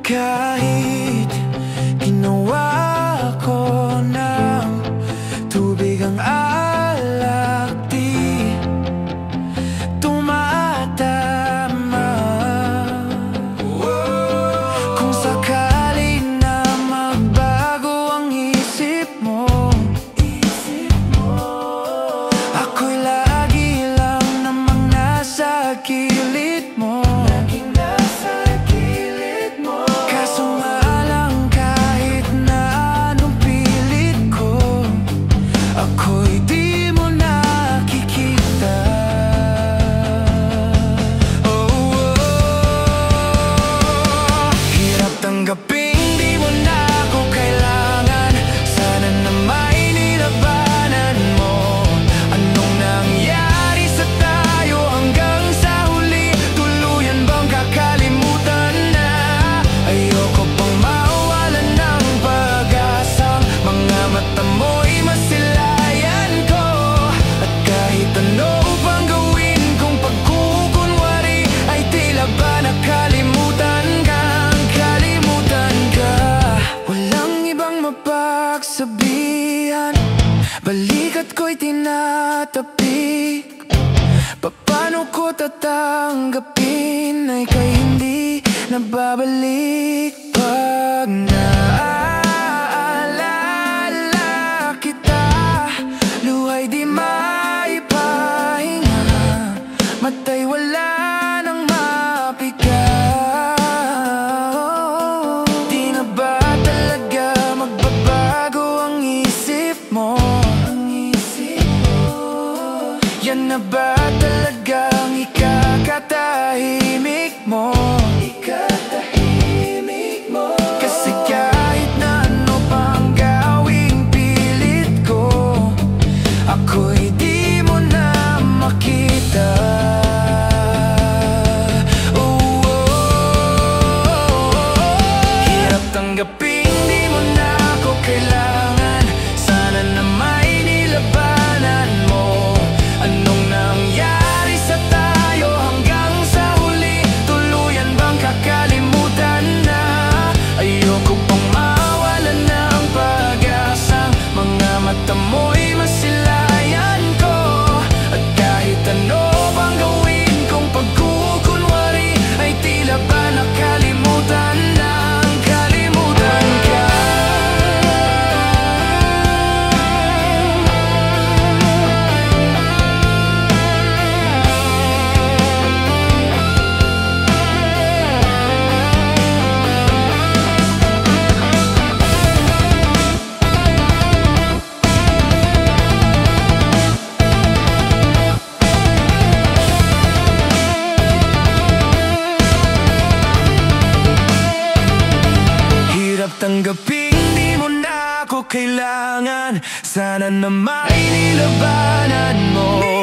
Kahit ginawa ko ng tubig ang alak, di tumatama. Kung sakali na magbago ang isip mo, ako'y lagi lang namang nasa gilid mo. Tanggaping di mo na ako kailangan, sana na may nilabanan mo. Anong nangyari sa tayo hanggang sa huli? Tuluyan bang kakalimutan na? Ayoko pang mawalan ng pag-asang mga mata mo'y masilayan ko. At kahit ano pang gawin kong pagkukunwari, ay tila ba nakalimutan ka? Pagsabihan, balikat ko'y tinatapik. Paano ko tatanggapin ay kay hindi nababalik? Pag naaalala kita, luhay di maipahinga, mata'y wala nang mapiga. Di na ba talaga magbabago ang isip mo? Yan na ba talagang ikakatahimik mo? Kasi kahit na ano pang gawing pilit ko, ako'y di mo na makita. Hirap tanggapin di mo na ako kailangan, sana na may nilabanan mo. Anong nangyari sa tayo hanggang sa huli? Tuluyan bang kakalimutan na? Ayoko pang mawalan ng pag-asang mga mata mo'y masilayan ko. At kahit ano bang gawin kong pagkukunwari, ay tila ba nakalimutan na? Kalimutan ka. Hirap tanggapin di mo na ako kailangan, sana na may nilabanan mo.